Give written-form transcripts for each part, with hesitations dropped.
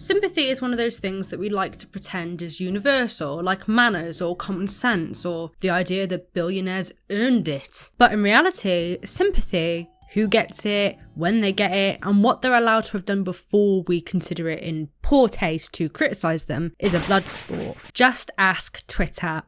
Sympathy is one of those things that we like to pretend is universal, like manners or common sense, or the idea that billionaires earned it. But in reality, sympathy, who gets it, when they get it, and what they're allowed to have done before we consider it in poor taste to criticise them, is a blood sport. Just ask Twitter.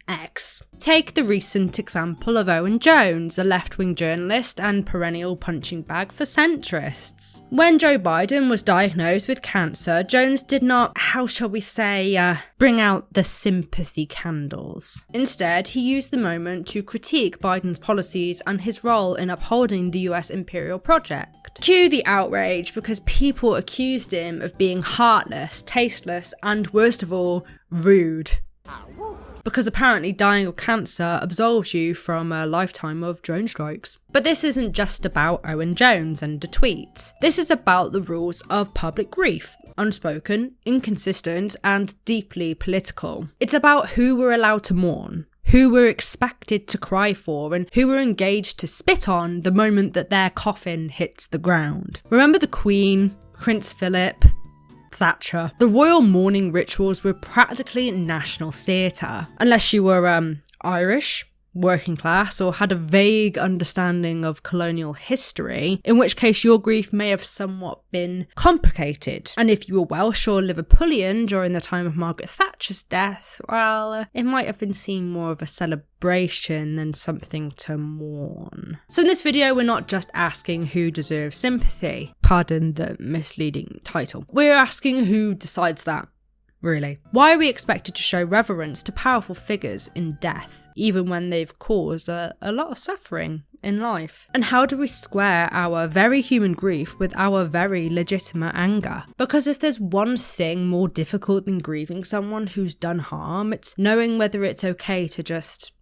X. Take the recent example of Owen Jones, a left-wing journalist and perennial punching bag for centrists. When Joe Biden was diagnosed with cancer, Jones did not, how shall we say, bring out the sympathy candles. Instead, he used the moment to critique Biden's policies and his role in upholding the US imperial project. Cue the outrage, because people accused him of being heartless, tasteless, and worst of all, rude. Because apparently dying of cancer absolves you from a lifetime of drone strikes. But this isn't just about Owen Jones and a tweet. This is about the rules of public grief. Unspoken, inconsistent, and deeply political. It's about who we're allowed to mourn, who we're expected to cry for, and who we're engaged to spit on the moment that their coffin hits the ground. Remember the Queen, Prince Philip, Thatcher? The royal mourning rituals were practically national theatre. Unless you were Irish, working class, or had a vague understanding of colonial history, in which case your grief may have somewhat been complicated. And if you were Welsh or Liverpudlian during the time of Margaret Thatcher's death, well, it might have been seen more of a celebration than something to mourn. So in this video, we're not just asking who deserves sympathy, pardon the misleading title. We're asking who decides that. Really. Why are we expected to show reverence to powerful figures in death, even when they've caused a lot of suffering in life? And how do we square our very human grief with our very legitimate anger? Because if there's one thing more difficult than grieving someone who's done harm, it's knowing whether it's okay to just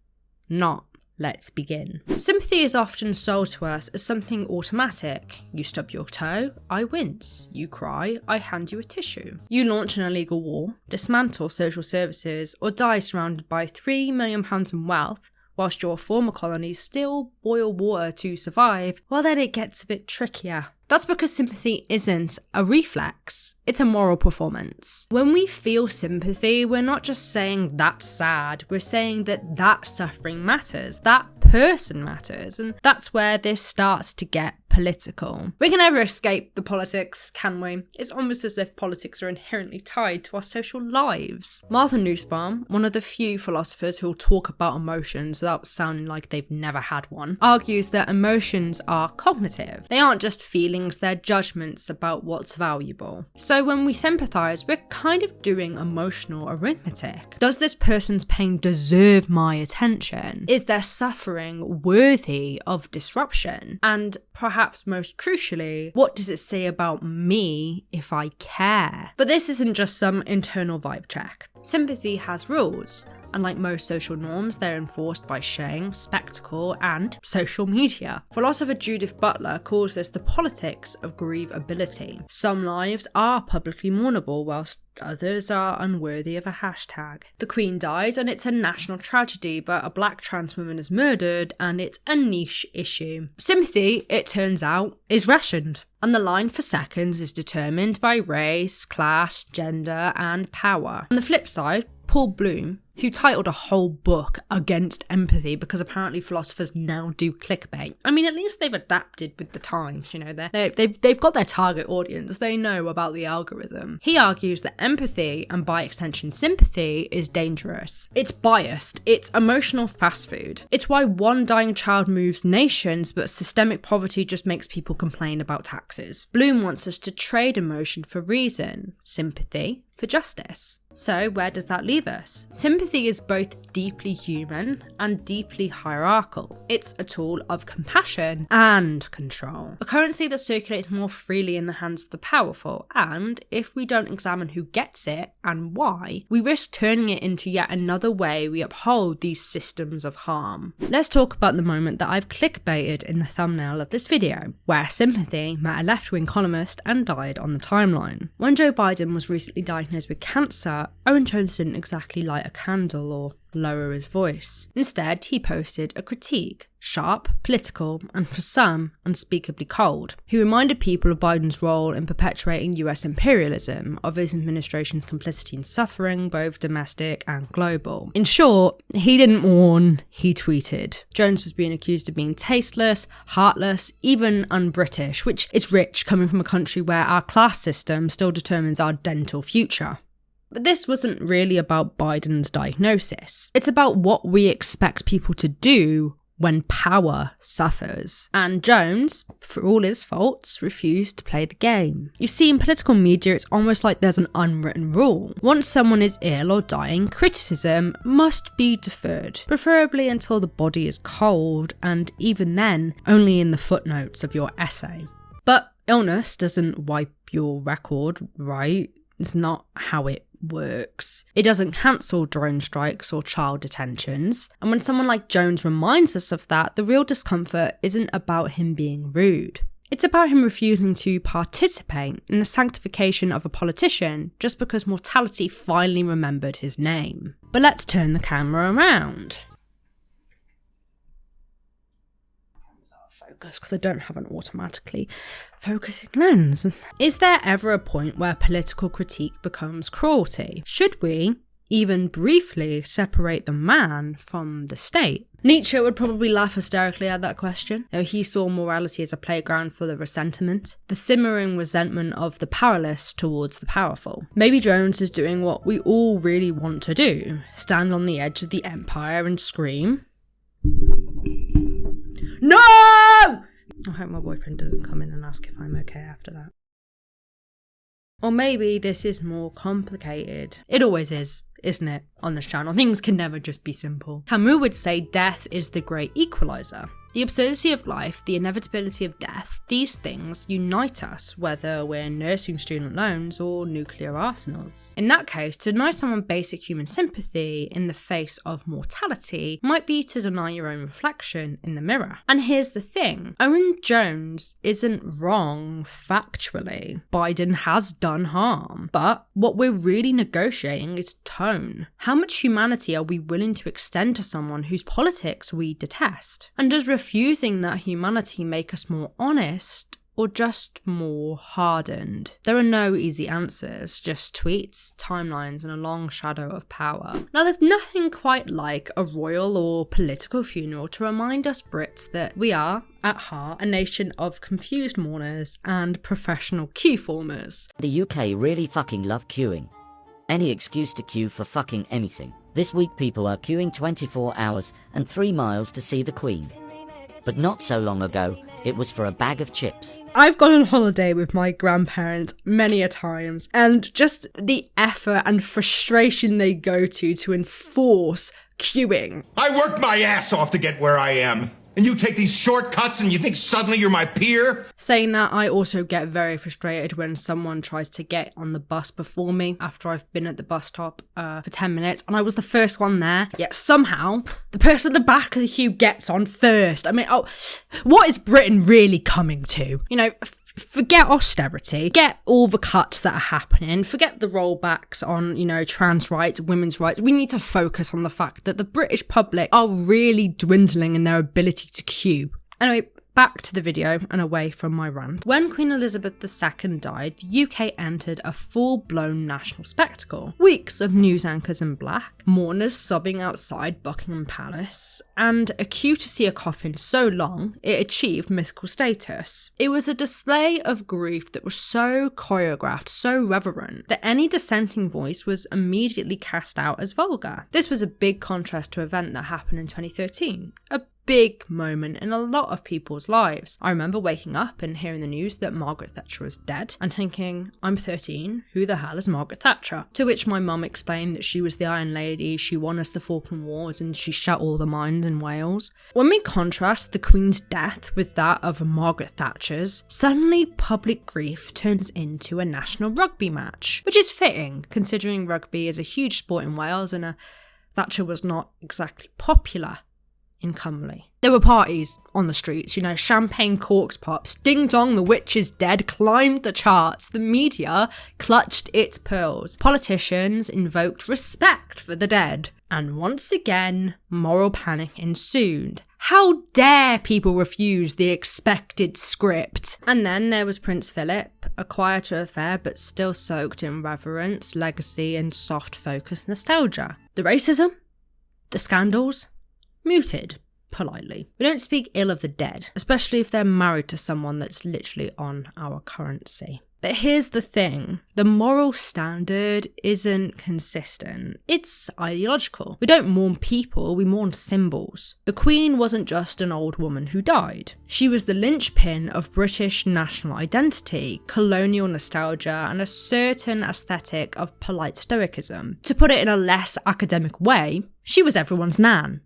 not. Let's begin. Sympathy is often sold to us as something automatic. You stub your toe, I wince. You cry, I hand you a tissue. You launch an illegal war, dismantle social services, or die surrounded by £3 million in wealth, whilst your former colonies still boil water to survive. Well, then it gets a bit trickier. That's because sympathy isn't a reflex, it's a moral performance. When we feel sympathy, we're not just saying that's sad, we're saying that suffering matters, that person matters, and that's where this starts to get political. We can never escape the politics, can we? It's almost as if politics are inherently tied to our social lives. Martha Nussbaum, one of the few philosophers who'll talk about emotions without sounding like they've never had one, argues that emotions are cognitive. They aren't just feelings, they're judgments about what's valuable. So when we sympathise, we're kind of doing emotional arithmetic. Does this person's pain deserve my attention? Is their suffering worthy of disruption? And perhaps most crucially, what does it say about me if I care? But this isn't just some internal vibe check. Sympathy has rules, and like most social norms, they're enforced by shame, spectacle, and social media. Philosopher Judith Butler calls this the politics of grievability. Some lives are publicly mournable, whilst others are unworthy of a hashtag. The Queen dies, and it's a national tragedy, but a black trans woman is murdered, and it's a niche issue. Sympathy, it turns out, is rationed. And the line for seconds is determined by race, class, gender, and power. On the flip side, Paul Bloom, who titled a whole book against empathy because apparently philosophers now do clickbait. I mean, at least they've adapted with the times, you know, they've got their target audience, they know about the algorithm. He argues that empathy, and by extension sympathy, is dangerous. It's biased, it's emotional fast food. It's why one dying child moves nations, but systemic poverty just makes people complain about taxes. Bloom wants us to trade emotion for reason, sympathy for justice. So where does that leave us? Sympathy is both deeply human and deeply hierarchical. It's a tool of compassion and control, a currency that circulates more freely in the hands of the powerful, and if we don't examine who gets it and why, we risk turning it into yet another way we uphold these systems of harm. Let's talk about the moment that I've clickbaited in the thumbnail of this video, where sympathy met a left-wing columnist and died on the timeline. When Joe Biden was recently diagnosed with cancer, Owen Jones didn't exactly light a candle or lower his voice. Instead, he posted a critique, sharp, political, and for some, unspeakably cold. He reminded people of Biden's role in perpetuating US imperialism, of his administration's complicity in suffering, both domestic and global. In short, he didn't mourn, he tweeted. Jones was being accused of being tasteless, heartless, even unBritish, which is rich coming from a country where our class system still determines our dental future. But this wasn't really about Biden's diagnosis. It's about what we expect people to do when power suffers. And Jones, for all his faults, refused to play the game. You see, in political media, it's almost like there's an unwritten rule. Once someone is ill or dying, criticism must be deferred, preferably until the body is cold, and even then, only in the footnotes of your essay. But illness doesn't wipe your record, right? It's not how it works. It doesn't cancel drone strikes or child detentions. And when someone like Jones reminds us of that, the real discomfort isn't about him being rude. It's about him refusing to participate in the sanctification of a politician just because mortality finally remembered his name. But let's turn the camera around. Because I don't have an automatically focusing lens. Is there ever a point where political critique becomes cruelty? Should we, even briefly, separate the man from the state? Nietzsche would probably laugh hysterically at that question. He saw morality as a playground for the resentment, the simmering resentment of the powerless towards the powerful. Maybe Jones is doing what we all really want to do, stand on the edge of the empire and scream, "No!" I hope my boyfriend doesn't come in and ask if I'm okay after that. Or maybe this is more complicated. It always is, isn't it, on this channel? Things can never just be simple. Camus would say death is the great equalizer. The absurdity of life, the inevitability of death, these things unite us, whether we're nursing student loans or nuclear arsenals. In that case, to deny someone basic human sympathy in the face of mortality might be to deny your own reflection in the mirror. And here's the thing, Owen Jones isn't wrong factually. Biden has done harm, but what we're really negotiating is tone. How much humanity are we willing to extend to someone whose politics we detest? And does refusing that humanity make us more honest or just more hardened? There are no easy answers, just tweets, timelines, and a long shadow of power. Now, there's nothing quite like a royal or political funeral to remind us Brits that we are, at heart, a nation of confused mourners and professional queue formers. The UK really fucking love queuing. Any excuse to queue for fucking anything. This week people are queuing 24 hours and 3 miles to see the Queen. But not so long ago, it was for a bag of chips. I've gone on holiday with my grandparents many a times, and just the effort and frustration they go to enforce queuing. I worked my ass off to get where I am. And you take these shortcuts and you think suddenly you're my peer? Saying that, I also get very frustrated when someone tries to get on the bus before me after I've been at the bus stop for 10 minutes and I was the first one there, yet somehow the person at the back of the queue gets on first. I mean, what is Britain really coming to? You know, forget austerity, forget all the cuts that are happening, forget the rollbacks on, you know, trans rights, women's rights. We need to focus on the fact that the British public are really dwindling in their ability to queue. Anyway, back to the video and away from my rant. When Queen Elizabeth II died, the UK entered a full-blown national spectacle. Weeks of news anchors in black, mourners sobbing outside Buckingham Palace, and a queue to see a coffin so long it achieved mythical status. It was a display of grief that was so choreographed, so reverent, that any dissenting voice was immediately cast out as vulgar. This was a big contrast to an event that happened in 2013. A big moment in a lot of people's lives. I remember waking up and hearing the news that Margaret Thatcher was dead and thinking, I'm 13, who the hell is Margaret Thatcher? To which my mum explained that she was the Iron Lady, she won us the Falkland Wars and she shut all the mines in Wales. When we contrast the Queen's death with that of Margaret Thatcher's, suddenly public grief turns into a national rugby match, which is fitting considering rugby is a huge sport in Wales and Thatcher was not exactly popular in Cumley. There were parties on the streets, champagne corks pops, Ding Dong the Witch is Dead climbed the charts, the media clutched its pearls, politicians invoked respect for the dead, and once again, moral panic ensued. How dare people refuse the expected script? And then there was Prince Philip, a quieter affair but still soaked in reverence, legacy and soft focus nostalgia. The racism? The scandals? Muted. Politely. We don't speak ill of the dead, especially if they're married to someone that's literally on our currency. But here's the thing, the moral standard isn't consistent, it's ideological. We don't mourn people, we mourn symbols. The Queen wasn't just an old woman who died. She was the linchpin of British national identity, colonial nostalgia, and a certain aesthetic of polite stoicism. To put it in a less academic way, she was everyone's nan.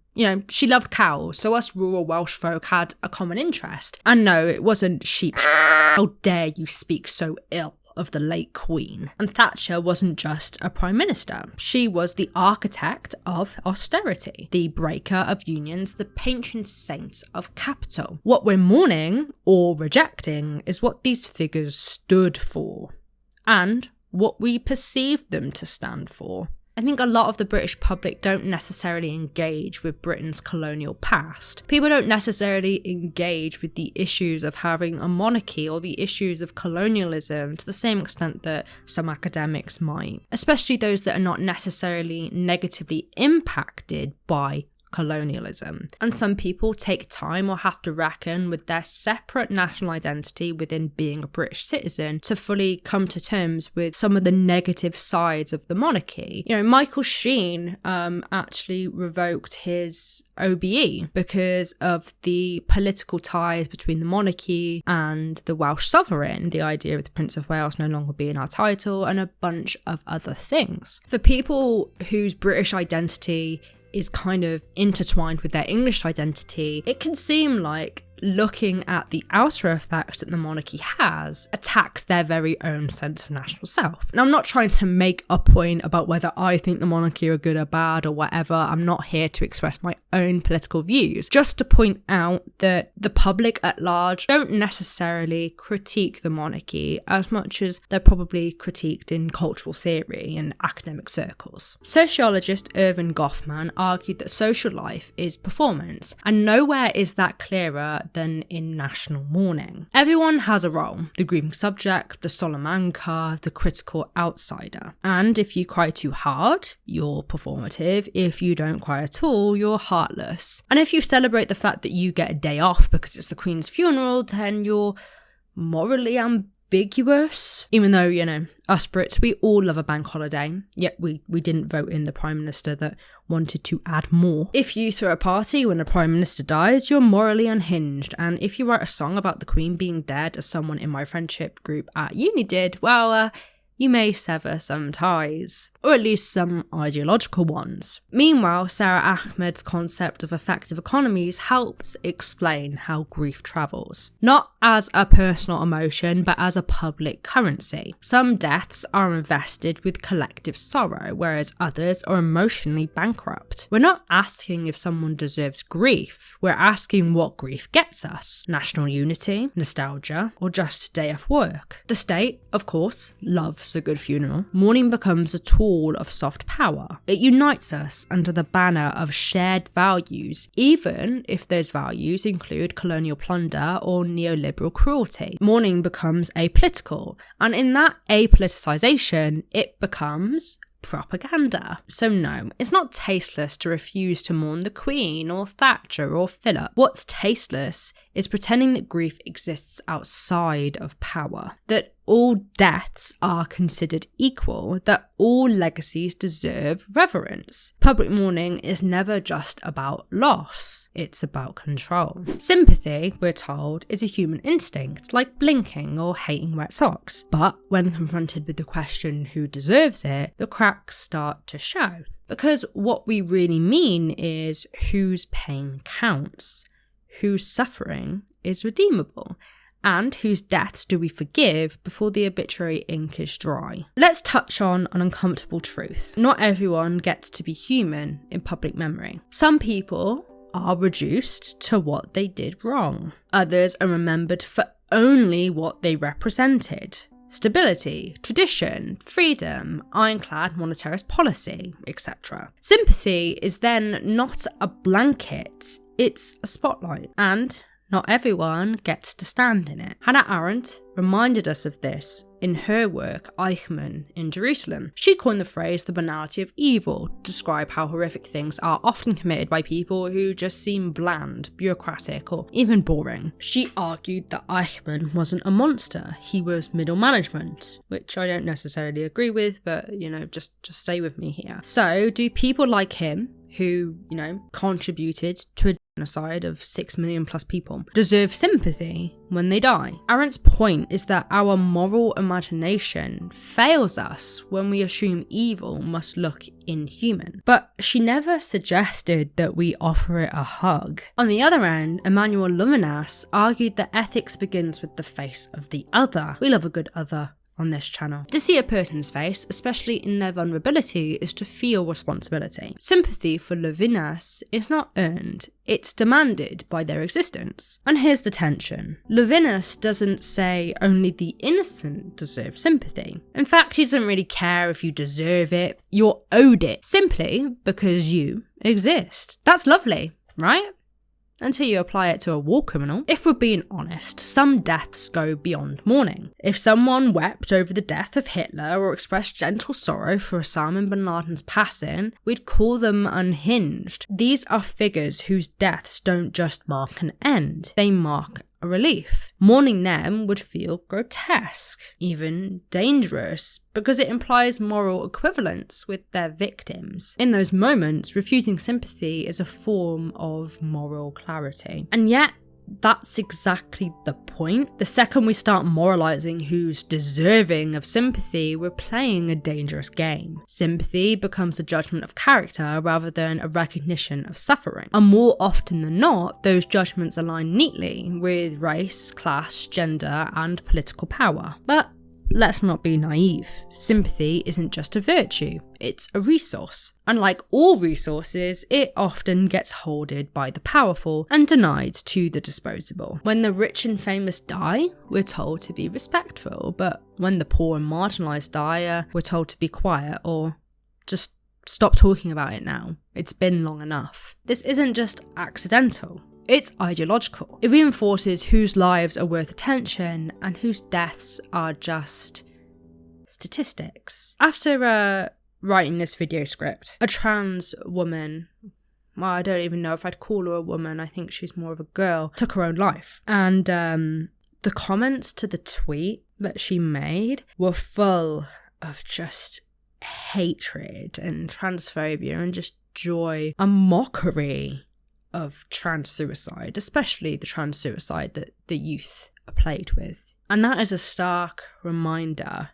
She loved cows, so us rural Welsh folk had a common interest. And no, it wasn't sheep. How dare you speak so ill of the late Queen? And Thatcher wasn't just a Prime Minister. She was the architect of austerity, the breaker of unions, the patron saint of capital. What we're mourning or rejecting is what these figures stood for, and what we perceived them to stand for. I think a lot of the British public don't necessarily engage with Britain's colonial past. People don't necessarily engage with the issues of having a monarchy or the issues of colonialism to the same extent that some academics might, especially those that are not necessarily negatively impacted by colonialism. And some people take time or have to reckon with their separate national identity within being a British citizen to fully come to terms with some of the negative sides of the monarchy. Michael Sheen actually revoked his OBE because of the political ties between the monarchy and the Welsh sovereign, the idea of the Prince of Wales no longer being our title, and a bunch of other things. For people whose British identity is kind of intertwined with their English identity, it can seem like looking at the outer effects that the monarchy has attacks their very own sense of national self. Now, I'm not trying to make a point about whether I think the monarchy are good or bad or whatever. I'm not here to express my own political views, just to point out that the public at large don't necessarily critique the monarchy as much as they're probably critiqued in cultural theory and academic circles. Sociologist Irving Goffman argued that social life is performance, and nowhere is that clearer than in national mourning. Everyone has a role: the grieving subject, the solemn anchor, the critical outsider. And if you cry too hard, you're performative. If you don't cry at all, you're heartless. And if you celebrate the fact that you get a day off because it's the Queen's funeral, then you're morally ambiguous. Even though, us Brits, we all love a bank holiday, yet we didn't vote in the Prime Minister that wanted to add more. If you throw a party when a Prime Minister dies, you're morally unhinged. And if you write a song about the Queen being dead, as someone in my friendship group at uni did, well, you may sever some ties, or at least some ideological ones. Meanwhile, Sarah Ahmed's concept of affective economies helps explain how grief travels. Not as a personal emotion, but as a public currency. Some deaths are invested with collective sorrow, whereas others are emotionally bankrupt. We're not asking if someone deserves grief, we're asking what grief gets us. National unity, nostalgia, or just a day off work. The state, of course, loves a good funeral. Mourning becomes a tool of soft power. It unites us under the banner of shared values, even if those values include colonial plunder or neoliberal cruelty. Mourning becomes apolitical, and in that apoliticization, it becomes propaganda. So no, it's not tasteless to refuse to mourn the Queen or Thatcher or Philip. What's tasteless is pretending that grief exists outside of power, that all deaths are considered equal, that all legacies deserve reverence. Public mourning is never just about loss, it's about control. Sympathy, we're told, is a human instinct, like blinking or hating wet socks. But when confronted with the question who deserves it, the cracks start to show. Because what we really mean is whose pain counts, whose suffering is redeemable, and whose deaths do we forgive before the obituary ink is dry. Let's touch on an uncomfortable truth. Not everyone gets to be human in public memory. Some people are reduced to what they did wrong. Others are remembered for only what they represented. Stability, tradition, freedom, ironclad monetarist policy, etc. Sympathy is then not a blanket, it's a spotlight, and not everyone gets to stand in it. Hannah Arendt reminded us of this in her work Eichmann in Jerusalem. She coined the phrase the banality of evil to describe how horrific things are often committed by people who just seem bland, bureaucratic, or even boring. She argued that Eichmann wasn't a monster, he was middle management, which I don't necessarily agree with, but just stay with me here. So, do people like him, who, contributed to a genocide of 6 million plus people, deserve sympathy when they die? Arendt's point is that our moral imagination fails us when we assume evil must look inhuman. But she never suggested that we offer it a hug. On the other end, Emmanuel Levinas argued that ethics begins with the face of the other. We love a good other on this channel. To see a person's face, especially in their vulnerability, is to feel responsibility. Sympathy for Levinas is not earned, it's demanded by their existence. And here's the tension. Levinas doesn't say only the innocent deserve sympathy. In fact, he doesn't really care if you deserve it, you're owed it, simply because you exist. That's lovely, right? Until you apply it to a war criminal. If we're being honest, some deaths go beyond mourning. If someone wept over the death of Hitler or expressed gentle sorrow for Osama bin Laden's passing, we'd call them unhinged. These are figures whose deaths don't just mark an end, they mark a relief. Mourning them would feel grotesque, even dangerous, because it implies moral equivalence with their victims. In those moments, refusing sympathy is a form of moral clarity. And yet, that's exactly the point. The second we start moralizing who's deserving of sympathy, we're playing a dangerous game. Sympathy becomes a judgment of character rather than a recognition of suffering. And more often than not, those judgments align neatly with race, class, gender, and political power. But let's not be naive. Sympathy isn't just a virtue, it's a resource. And like all resources, it often gets hoarded by the powerful and denied to the disposable. When the rich and famous die, we're told to be respectful, but when the poor and marginalised die, we're told to be quiet or just stop talking about it now. It's been long enough. This isn't just accidental. It's ideological. It reinforces whose lives are worth attention and whose deaths are just statistics. After writing this video script, a trans woman, well, I don't even know if I'd call her a woman, I think she's more of a girl, took her own life. And the comments to the tweet that she made were full of just hatred and transphobia and just joy and mockery of trans suicide, especially the trans suicide that the youth are plagued with. And that is a stark reminder,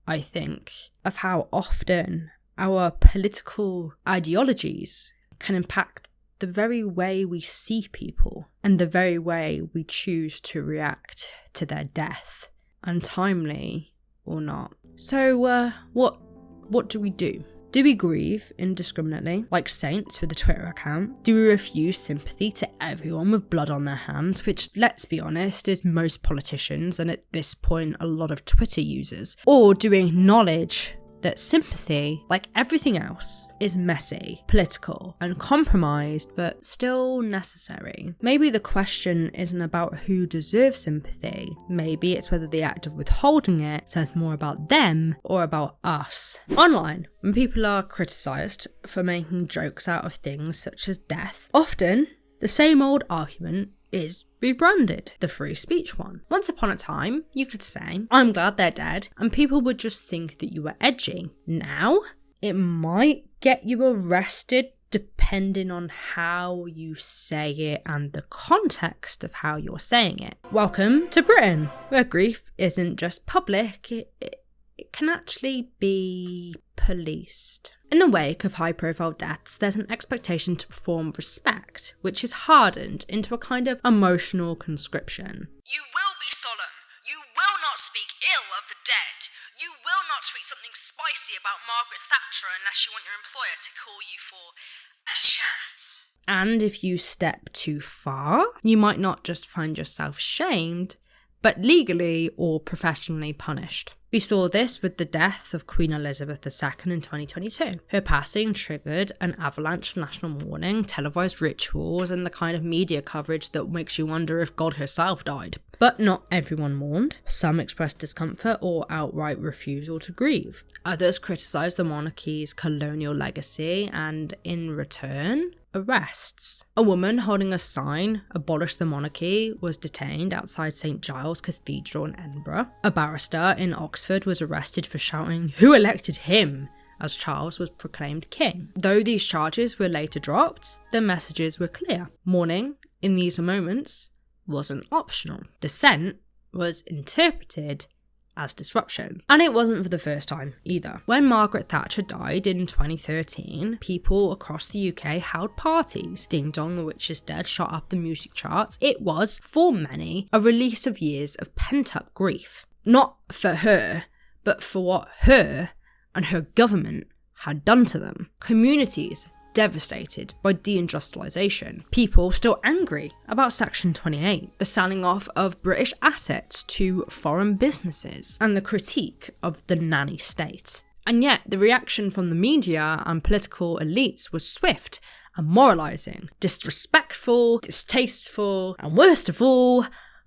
I think, of how often our political ideologies can impact the very way we see people and the very way we choose to react to their death, untimely or not. So, what do we do? Do we grieve indiscriminately, like saints with a Twitter account? Do we refuse sympathy to everyone with blood on their hands, which, let's be honest, is most politicians and at this point a lot of Twitter users? Or do we acknowledge that sympathy, like everything else, is messy, political, and compromised, but still necessary? Maybe the question isn't about who deserves sympathy. Maybe it's whether the act of withholding it says more about them or about us. Online, when people are criticised for making jokes out of things such as death, often the same old argument is rebranded, the free speech one. Once upon a time, you could say, I'm glad they're dead, and people would just think that you were edgy. Now, it might get you arrested depending on how you say it and the context of how you're saying it. Welcome to Britain, where grief isn't just public, it can actually be policed. In the wake of high-profile deaths, there's an expectation to perform respect, which is hardened into a kind of emotional conscription. You will be solemn. You will not speak ill of the dead. You will not tweet something spicy about Margaret Thatcher unless you want your employer to call you for a chat. And if you step too far, you might not just find yourself shamed, but legally or professionally punished. We saw this with the death of Queen Elizabeth II in 2022. Her passing triggered an avalanche of national mourning, televised rituals, and the kind of media coverage that makes you wonder if God herself died. But not everyone mourned. Some expressed discomfort or outright refusal to grieve. Others criticised the monarchy's colonial legacy and, in return, arrests. A woman holding a sign, "Abolish the Monarchy," was detained outside St Giles Cathedral in Edinburgh. A barrister in Oxford was arrested for shouting, "Who elected him?" as Charles was proclaimed king. Though these charges were later dropped, the messages were clear. Mourning, in these moments, wasn't optional. Dissent was interpreted as disruption. And it wasn't for the first time either. When Margaret Thatcher died in 2013, people across the UK held parties. Ding Dong the Witch is Dead shot up the music charts. It was, for many, a release of years of pent-up grief. Not for her, but for what her and her government had done to them. Communities devastated by deindustrialisation. People still angry about Section 28, the selling off of British assets to foreign businesses, and the critique of the nanny state. And yet, the reaction from the media and political elites was swift and moralising, disrespectful, distasteful, and worst of all,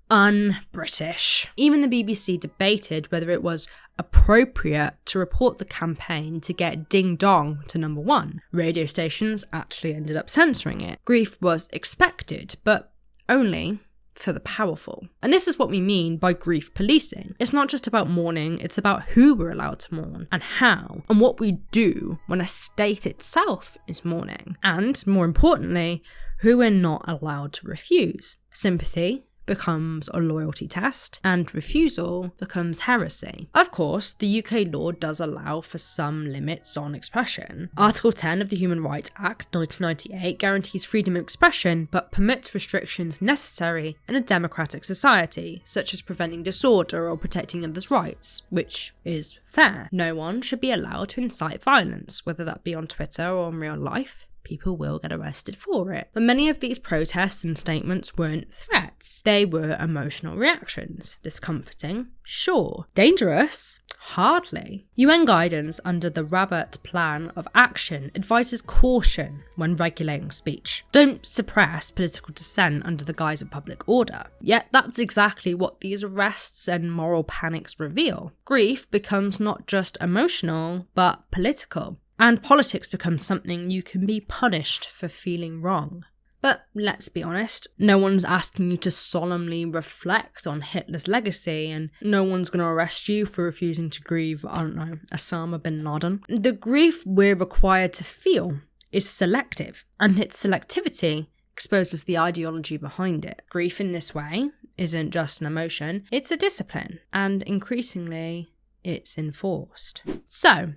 unBritish. Even the BBC debated whether it was appropriate to report the campaign to get Ding Dong to number 1. Radio stations actually ended up censoring it. Grief was expected, but only for the powerful. And this is what we mean by grief policing. It's not just about mourning, it's about who we're allowed to mourn, and how, and what we do when a state itself is mourning. And, more importantly, who we're not allowed to refuse. Sympathy becomes a loyalty test, and refusal becomes heresy. Of course, the UK law does allow for some limits on expression. Article 10 of the Human Rights Act 1998 guarantees freedom of expression, but permits restrictions necessary in a democratic society, such as preventing disorder or protecting others' rights, which is fair. No one should be allowed to incite violence, whether that be on Twitter or in real life. People will get arrested for it. But many of these protests and statements weren't threats. They were emotional reactions. Discomforting? Sure. Dangerous? Hardly. UN guidance under the Rabat Plan of Action advises caution when regulating speech. Don't suppress political dissent under the guise of public order. Yet that's exactly what these arrests and moral panics reveal. Grief becomes not just emotional, but political. And politics becomes something you can be punished for feeling wrong. But let's be honest, no one's asking you to solemnly reflect on Hitler's legacy, and no one's going to arrest you for refusing to grieve, I don't know, Osama bin Laden. The grief we're required to feel is selective, and its selectivity exposes the ideology behind it. Grief in this way isn't just an emotion, it's a discipline, and increasingly, it's enforced. So,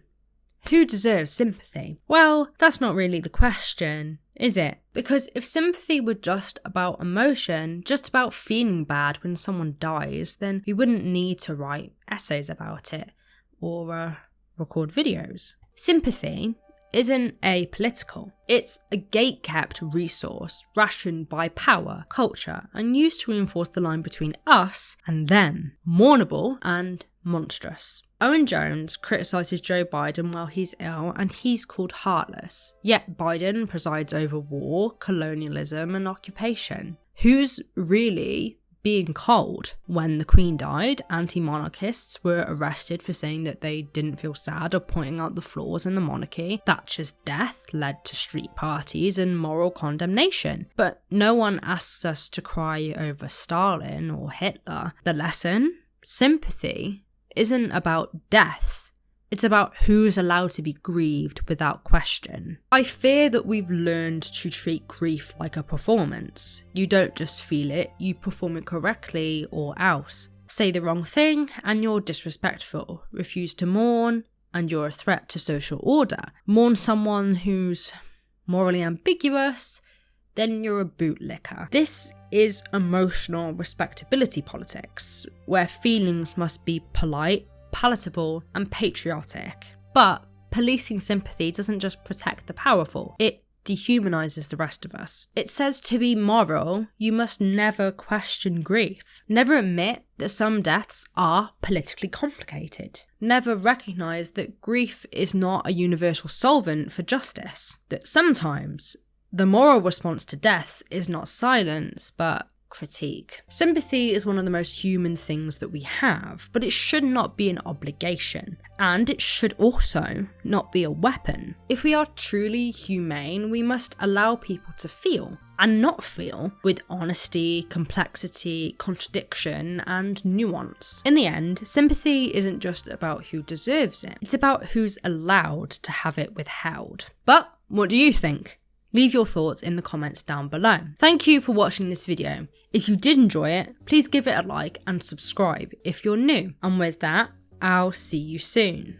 who deserves sympathy? Well, that's not really the question, is it? Because if sympathy were just about emotion, just about feeling bad when someone dies, then we wouldn't need to write essays about it or record videos. Sympathy isn't apolitical. It's a gate-kept resource rationed by power, culture, and used to reinforce the line between us and them. Mournable and monstrous. Owen Jones criticises Joe Biden while he's ill, and he's called heartless. Yet Biden presides over war, colonialism, and occupation. Who's really being cold? When the Queen died, anti-monarchists were arrested for saying that they didn't feel sad or pointing out the flaws in the monarchy. Thatcher's death led to street parties and moral condemnation. But no one asks us to cry over Stalin or Hitler. The lesson? Sympathy isn't about death. It's about who's allowed to be grieved without question. I fear that we've learned to treat grief like a performance. You don't just feel it, you perform it correctly or else. Say the wrong thing and you're disrespectful. Refuse to mourn and you're a threat to social order. Mourn someone who's morally ambiguous, then you're a bootlicker. This is emotional respectability politics, where feelings must be polite, palatable, and patriotic. But policing sympathy doesn't just protect the powerful, it dehumanizes the rest of us. It says to be moral, you must never question grief. Never admit that some deaths are politically complicated. Never recognize that grief is not a universal solvent for justice. That sometimes the moral response to death is not silence, but critique. Sympathy is one of the most human things that we have, but it should not be an obligation, and it should also not be a weapon. If we are truly humane, we must allow people to feel, and not feel, with honesty, complexity, contradiction, and nuance. In the end, sympathy isn't just about who deserves it, it's about who's allowed to have it withheld. But what do you think? Leave your thoughts in the comments down below. Thank you for watching this video. If you did enjoy it, please give it a like and subscribe if you're new. And with that, I'll see you soon.